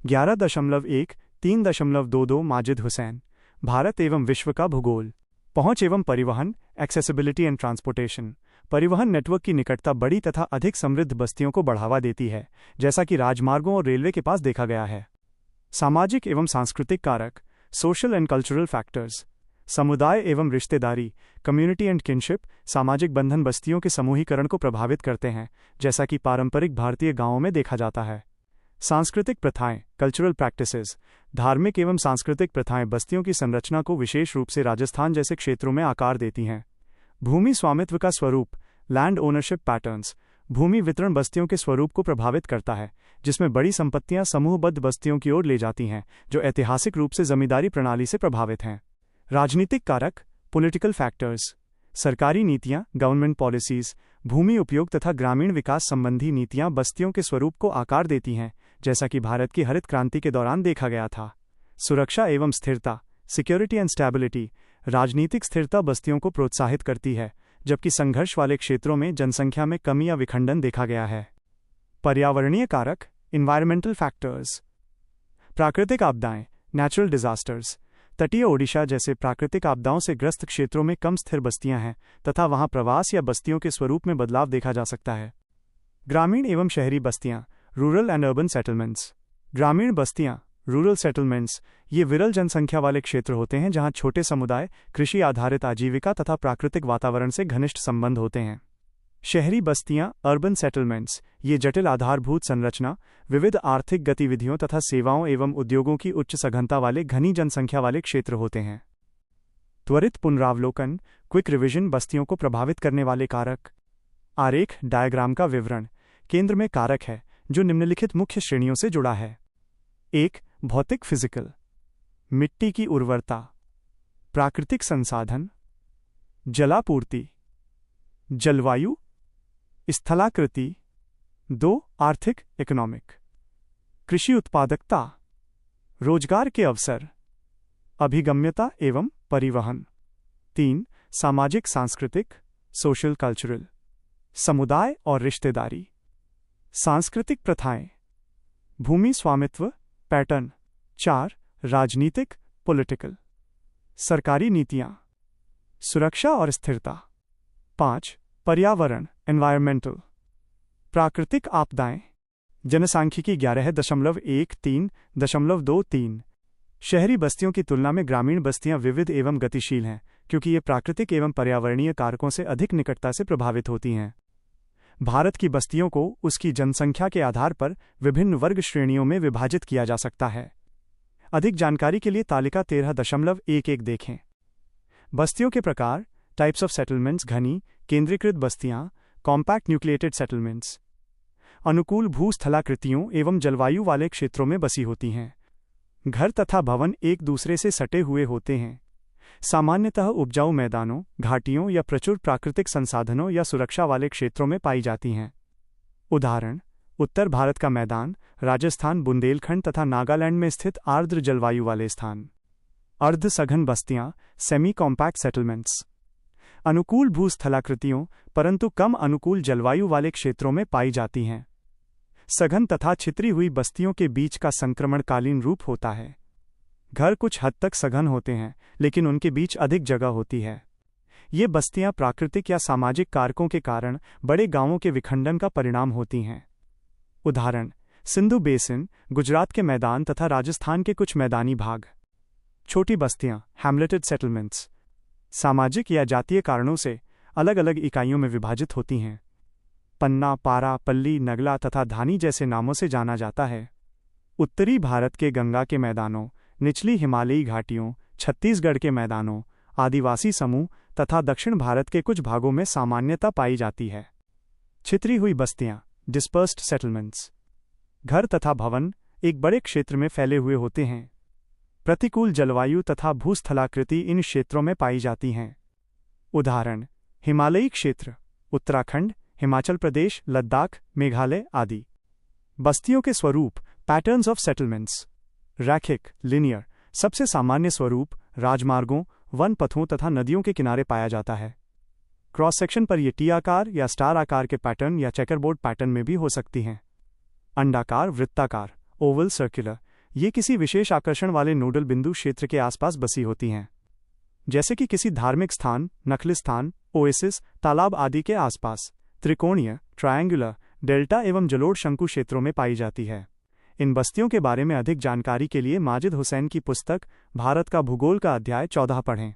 11.1-3.22 माजिद हुसैन। भारत एवं विश्व का भूगोल। पहुंच एवं परिवहन, एक्सेसिबिलिटी एंड ट्रांसपोर्टेशन। परिवहन नेटवर्क की निकटता बड़ी तथा अधिक समृद्ध बस्तियों को बढ़ावा देती है, जैसा कि राजमार्गों और रेलवे के पास देखा गया है। सामाजिक एवं सांस्कृतिक कारक, सोशल एंड कल्चरल फैक्टर्स। समुदाय एवं रिश्तेदारी, कम्युनिटी एंड किनशिप। सामाजिक बंधन बस्तियों के समूहीकरण को प्रभावित करते हैं, जैसा कि पारंपरिक भारतीय गांवों में देखा जाता है। सांस्कृतिक प्रथाएं, कल्चरल प्रैक्टिसेस। धार्मिक एवं सांस्कृतिक प्रथाएं बस्तियों की संरचना को विशेष रूप से राजस्थान जैसे क्षेत्रों में आकार देती हैं। भूमि स्वामित्व का स्वरूप, लैंड ओनरशिप पैटर्न्स। भूमि वितरण बस्तियों के स्वरूप को प्रभावित करता है, जिसमें बड़ी संपत्तियां समूहबद्ध बस्तियों की ओर ले जाती हैं, जो ऐतिहासिक रूप से जमींदारी प्रणाली से प्रभावित हैं। राजनीतिक कारक, पॉलिटिकल फैक्टर्स। सरकारी नीतियां, गवर्नमेंट पॉलिसीज। भूमि उपयोग तथा ग्रामीण विकास संबंधी नीतियां बस्तियों के स्वरूप को आकार देती हैं, जैसा कि भारत की हरित क्रांति के दौरान देखा गया था। सुरक्षा एवं स्थिरता, सिक्योरिटी एंड स्टेबिलिटी। राजनीतिक स्थिरता बस्तियों को प्रोत्साहित करती है, जबकि संघर्ष वाले क्षेत्रों में जनसंख्या में कमी या विखंडन देखा गया है। पर्यावरणीय कारक, एनवायरमेंटल फैक्टर्स। प्राकृतिक आपदाएं, नेचुरल डिजास्टर्स। तटीय ओडिशा जैसे प्राकृतिक आपदाओं से ग्रस्त क्षेत्रों में कम स्थिर बस्तियां हैं तथा वहां प्रवास या बस्तियों के स्वरूप में बदलाव देखा जा सकता है। ग्रामीण एवं शहरी बस्तियां, रूरल एंड अर्बन सेटलमेंट्स। ग्रामीण बस्तियां, रूरल सेटलमेंट्स, ये विरल जनसंख्या वाले क्षेत्र होते हैं जहां छोटे समुदाय, कृषि आधारित आजीविका तथा प्राकृतिक वातावरण से घनिष्ठ संबंध होते हैं। शहरी बस्तियां, अर्बन सेटलमेंट्स, ये जटिल आधारभूत संरचना, विविध आर्थिक गतिविधियों तथा सेवाओं एवं उद्योगों की उच्च सघनता वाले घनी जनसंख्या वाले क्षेत्र होते हैं। त्वरित पुनरावलोकन, क्विक रिविजन बस्तियों को प्रभावित करने वाले कारक। आरेख डायग्राम का विवरण। केंद्र में कारक है, जो निम्नलिखित मुख्य श्रेणियों से जुड़ा है। 1. भौतिक फिजिकल। मिट्टी की उर्वरता। प्राकृतिक संसाधन। जलापूर्ति। जलवायु। स्थलाकृति। 2. आर्थिक इकोनॉमिक। कृषि उत्पादकता। रोजगार के अवसर। अभिगम्यता एवं परिवहन। 3. सामाजिक सांस्कृतिक, सोशल कल्चरल। समुदाय और रिश्तेदारी। सांस्कृतिक प्रथाएं। भूमि स्वामित्व पैटर्न। 4. राजनीतिक, पॉलिटिकल। सरकारी नीतियां। सुरक्षा और स्थिरता। 5. पर्यावरण, एनवायरमेंटल। प्राकृतिक आपदाएं। जनसांख्यिकी 11.1-3.23। शहरी बस्तियों की तुलना में ग्रामीण बस्तियां विविध एवं गतिशील हैं, क्योंकि ये प्राकृतिक एवं पर्यावरणीय कारकों से अधिक निकटता से प्रभावित होती हैं। भारत की बस्तियों को उसकी जनसंख्या के आधार पर विभिन्न वर्ग श्रेणियों में विभाजित किया जा सकता है। अधिक जानकारी के लिए तालिका 13.11 देखें। बस्तियों के प्रकार, टाइप्स ऑफ सेटलमेंट्स। घनी, केंद्रीकृत बस्तियां, कॉम्पैक्ट न्यूक्लिएटेड सेटलमेंट्स। अनुकूल भूस्थलाकृतियों एवं जलवायु वाले क्षेत्रों में बसी होती हैं। घर तथा भवन एक दूसरे से सटे हुए होते हैं। सामान्यतः उपजाऊ मैदानों, घाटियों या प्रचुर प्राकृतिक संसाधनों या सुरक्षा वाले क्षेत्रों में पाई जाती हैं। उदाहरण, उत्तर भारत का मैदान, राजस्थान, बुंदेलखंड तथा नागालैंड में स्थित आर्द्र जलवायु वाले स्थान। अर्ध सघन बस्तियां, सेमी कॉम्पैक्ट सेटलमेंट्स। अनुकूल भूस्थलाकृतियों परंतु कम अनुकूल जलवायु वाले क्षेत्रों में पाई जाती हैं। सघन तथा छितरी हुई बस्तियों के बीच का संक्रमणकालीन रूप होता है। घर कुछ हद तक सघन होते हैं, लेकिन उनके बीच अधिक जगह होती है। ये बस्तियां प्राकृतिक या सामाजिक कारकों के कारण बड़े गांवों के विखंडन का परिणाम होती हैं। उदाहरण, सिंधु बेसिन, गुजरात के मैदान तथा राजस्थान के कुछ मैदानी भाग। छोटी बस्तियां, हैमलेटेड सेटलमेंट्स, सामाजिक या जातीय कारणों से अलग अलग इकाइयों में विभाजित होती हैं। पन्ना, पारा, पल्ली, नगला तथा धानी जैसे नामों से जाना जाता है। उत्तरी भारत के गंगा के मैदानों, निचली हिमालयी घाटियों, छत्तीसगढ़ के मैदानों, आदिवासी समूह तथा दक्षिण भारत के कुछ भागों में सामान्यता पाई जाती है। छितरी हुई बस्तियां, डिस्पर्स्ड सेटलमेंट्स। घर तथा भवन एक बड़े क्षेत्र में फैले हुए होते हैं। प्रतिकूल जलवायु तथा भूस्थलाकृति इन क्षेत्रों में पाई जाती हैं। उदाहरण, हिमालयी क्षेत्र, उत्तराखंड, हिमाचल प्रदेश, लद्दाख, मेघालय आदि। बस्तियों के स्वरूप, पैटर्न्स ऑफ सेटलमेंट्स। रैखिक, लिनियर। सबसे सामान्य स्वरूप राजमार्गों, वन पथों तथा नदियों के किनारे पाया जाता है। क्रॉस सेक्शन पर ये टी आकार या स्टार आकार के पैटर्न या चेकरबोर्ड पैटर्न में भी हो सकती हैं। अंडाकार, वृत्ताकार, ओवल, सर्कुलर, ये किसी विशेष आकर्षण वाले नोडल बिंदु क्षेत्र के आसपास बसी होती हैं, जैसे कि किसी धार्मिक स्थान, नखल स्थान, ओएसिस, तालाब आदि के आसपास। त्रिकोणीय, ट्रायंगुलर, डेल्टा एवं जलोढ़ शंकु क्षेत्रों में पाई जाती है। इन बस्तियों के बारे में अधिक जानकारी के लिए माजिद हुसैन की पुस्तक भारत का भूगोल का अध्याय 14 पढ़ें।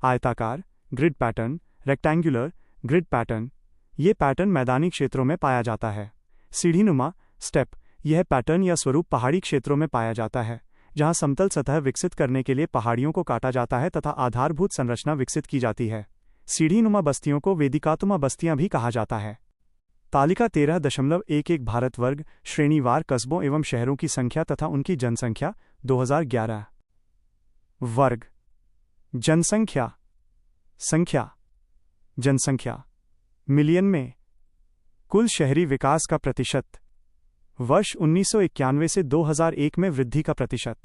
आयताकार, grid pattern, rectangular, grid pattern. ये पैटर्न मैदानी क्षेत्रों में पाया जाता है। सीढ़ीनुमा, स्टेप। यह पैटर्न या स्वरूप पहाड़ी क्षेत्रों में पाया जाता है, जहां समतल सतह विकसित करने के लिए पहाड़ियों को काटा जाता है तथा आधारभूत संरचना विकसित की जाती है। सीढ़ीनुमा बस्तियों को वेदिकातुमा बस्तियां भी कहा जाता है। तालिका 13.11 भारतवर्ग श्रेणीवार कस्बों एवं शहरों की संख्या तथा उनकी जनसंख्या 2011। वर्ग जनसंख्या संख्या जनसंख्या मिलियन में। कुल शहरी विकास का प्रतिशत वर्ष 1991 से 2001 में वृद्धि का प्रतिशत।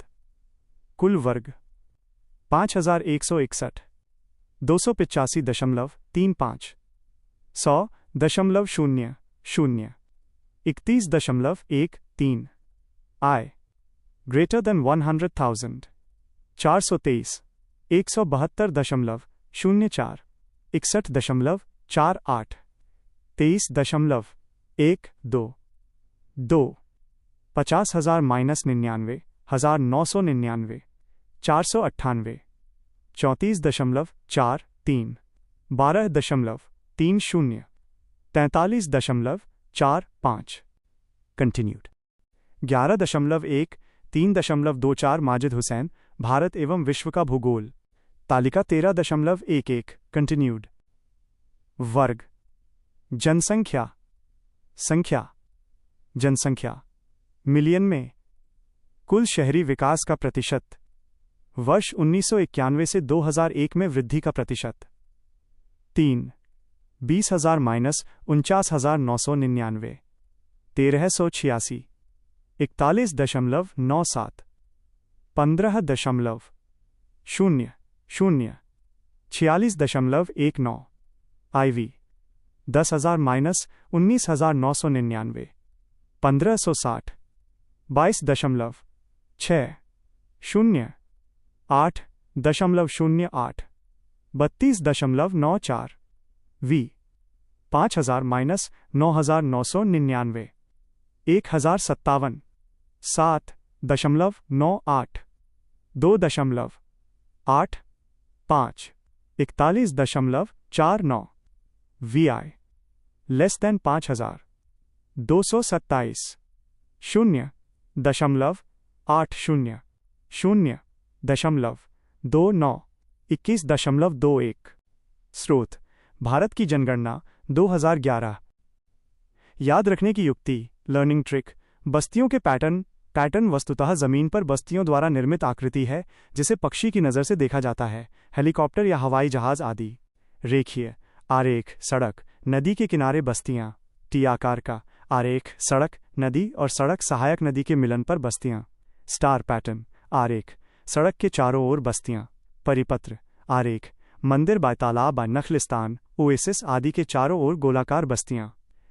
कुल वर्ग 5161 285.35 100.00 31.13 आय greater than 100,000 423 172.04 61.48 23.12 50,000 -99 1999 498 34.43 12.30 43.45 continued. 11.1 3.24 Majid Hussain Bharat एवं विश्व का भूगोल। तालिका 13.11 कंटिन्यूड। वर्ग जनसंख्या संख्या जनसंख्या मिलियन में। कुल शहरी विकास का प्रतिशत वर्ष 1991 से 2001 में वृद्धि का प्रतिशत 3 20,000 -49,999 1386 41.97 15.00 46.19 IV 10,000 -19,999 1560 22.6 8.08 32.94 V 5,000 -9,999 1,057 7.98 2.85 41.49 VI less than 5,000 227 0.80 0.29 21.21 स्रोत भारत की जनगणना 2011। याद रखने की युक्ति लर्निंग ट्रिक। बस्तियों के पैटर्न वस्तुतः जमीन पर बस्तियों द्वारा निर्मित आकृति है जिसे पक्षी की नज़र से देखा जाता है, हेलीकॉप्टर या हवाई जहाज आदि। रेखीय आरेख सड़क नदी के किनारे बस्तियां। टी आकार का आरेख सड़क नदी और सड़क सहायक नदी के मिलन पर बस्तियां। स्टार पैटर्न आरेख सड़क के चारों ओर बस्तियां। परिपत्र आरेख मंदिर बाय तालाब बाय नखलिस्तान ओएसिस आदि के चारों ओर गोलाकार बस्तियां।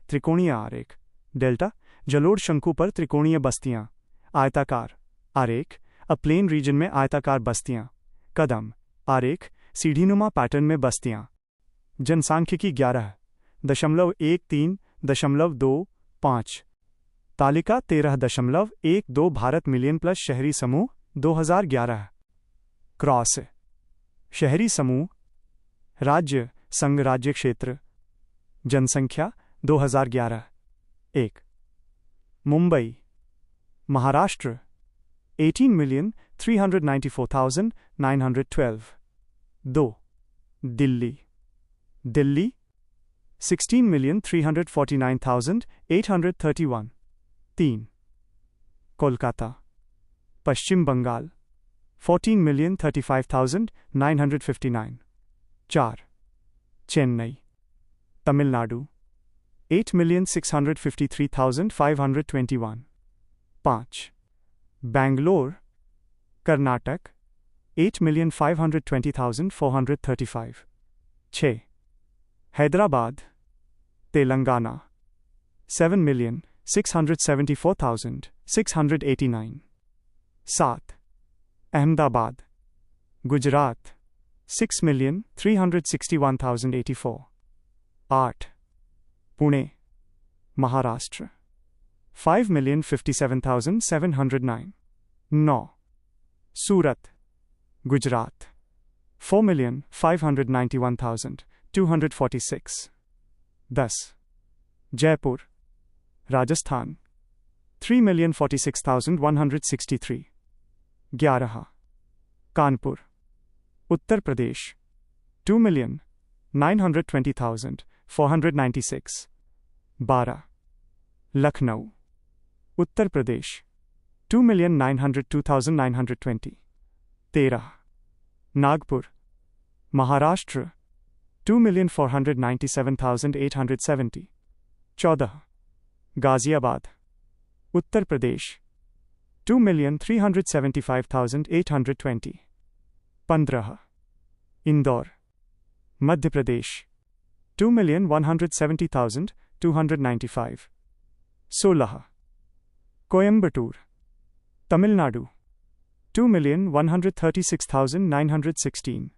त्रिकोणीय आरेख डेल्टा जलोढ़ शंकु पर त्रिकोणीय बस्तियां। आयताकार आरेख अ प्लेन रीजन में आयताकार बस्तियां। कदम आरेख सीढ़ीनुमा पैटर्न में बस्तियां। जनसांख्यिकी 11.13.25 तालिका 13.12 भारत मिलियन प्लस शहरी समूह 2011। क्रॉस शहरी समूह राज्य संघ राज्य क्षेत्र जनसंख्या 2011 1 मुंबई महाराष्ट्र 18,394,912 2 दिल्ली 16,349,831 3 कोलकाता पश्चिम बंगाल 14,035,959 4 चेन्नई तमिलनाडु 8,653,521 5 बैंगलोर कर्नाटक 8,520,435 6 हैदराबाद तेलंगाना 7,674,689 7. अहमदाबाद गुजरात 6,361,084. 8. पुणे महाराष्ट्र 5,57,709. 9. सूरत गुजरात 4,591,246. 10. जयपुर राजस्थान 3,46,163. 11. कानपुर उत्तर प्रदेश 2,920,496. 12. लखनऊ उत्तर प्रदेश 2,902,920. 13. नागपुर महाराष्ट्र 2,497,870. 14. गाजियाबाद उत्तर प्रदेश 2,375,820. 15. इंदौर मध्य प्रदेश 2,170,295. 16. कोयंबटूर तमिलनाडु 2,136,916.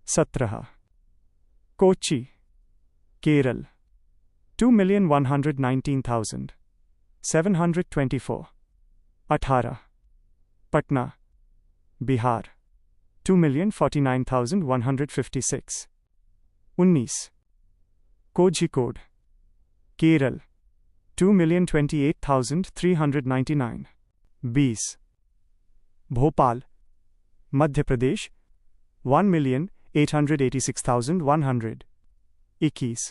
17. कोच्चि केरल 2,119,724. 18. पटना बिहार 2,049,156. 19. कोझिकोड केरल 2,028,399. 20. भोपाल मध्य प्रदेश 1,886,100. 21.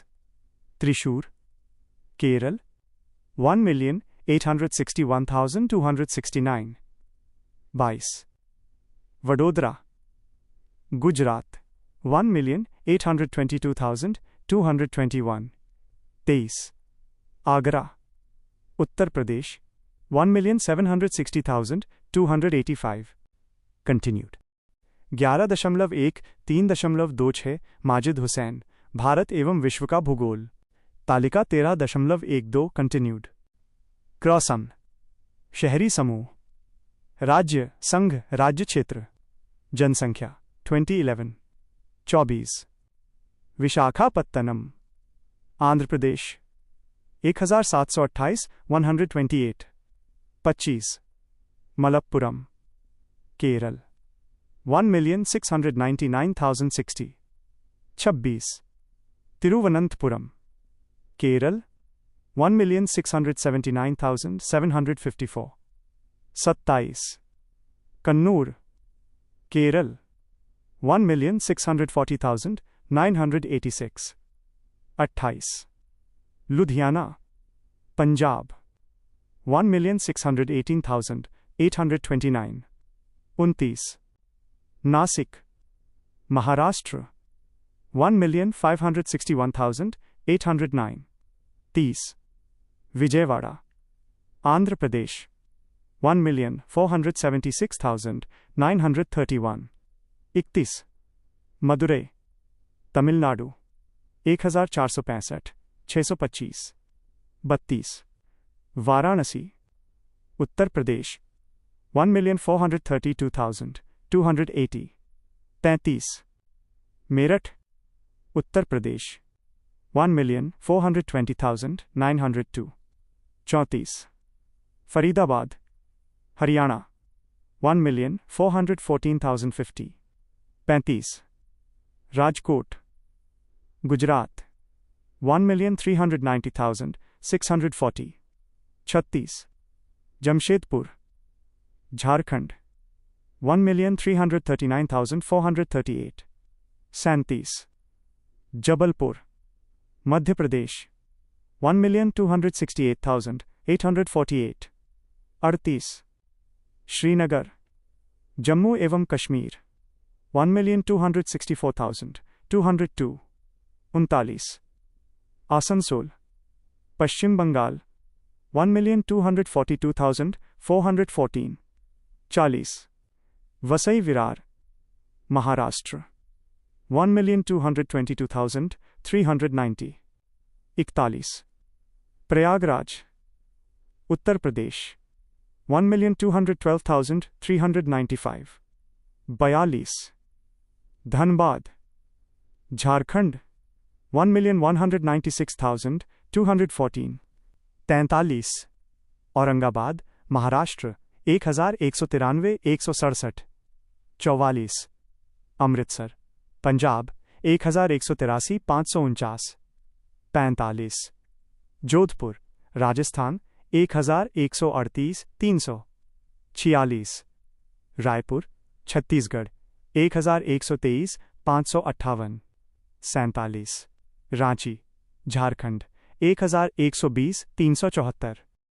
त्रिशूर केरल 1,861,269. 22. वडोदरा गुजरात 1,822,221. 23. आगरा उत्तर प्रदेश 1,760,285. Continued. 11.1-3.26 माजिद हुसैन भारत एवं विश्व का भूगोल तालिका 13.12 कंटिन्यूड. क्रॉसन शहरी समूह राज्य संघ राज्य क्षेत्र जनसंख्या 2011 24. विशाखापत्तनम आंध्र प्रदेश 1,728 128. 25. मलप्पुरम केरल 1,699,060. 26. तिरुवनंतपुरम केरल 1,679,754. 27. कन्नूर केरल 1,640,986. 28. लुधियाना पंजाब 1,618,829. 29. नासिक महाराष्ट्र 1,561,809. 30. विजयवाड़ा आंध्र प्रदेश 1,476,931. 31. मदुरै तमिलनाडु 1,465 625. 32. वाराणसी उत्तर प्रदेश 1,432,280. 33. मेरठ उत्तर प्रदेश 1,420,902. 34. फरीदाबाद हरियाणा 1,414,050. 35. राजकोट गुजरात 1,390,640. 36. जमशेदपुर झारखंड 1,339,438. 37. जबलपुर मध्य प्रदेश 1,268,848. 38. श्रीनगर जम्मू एवं कश्मीर 1,264,202. 39. आसनसोल पश्चिम बंगाल 1,242,414. 40. वसई विरार महाराष्ट्र 1,222,390. 41. प्रयागराज उत्तर प्रदेश 1,212,395. 42. धनबाद झारखंड 1,196,214. 43. औरंगाबाद महाराष्ट्र 1,193,167. 44. अमृतसर पंजाब 1,183,549. 45. जोधपुर राजस्थान 1,138,300. 46. रायपुर छत्तीसगढ़ 1,123,558. 47. रांची झारखंड 1,120,374.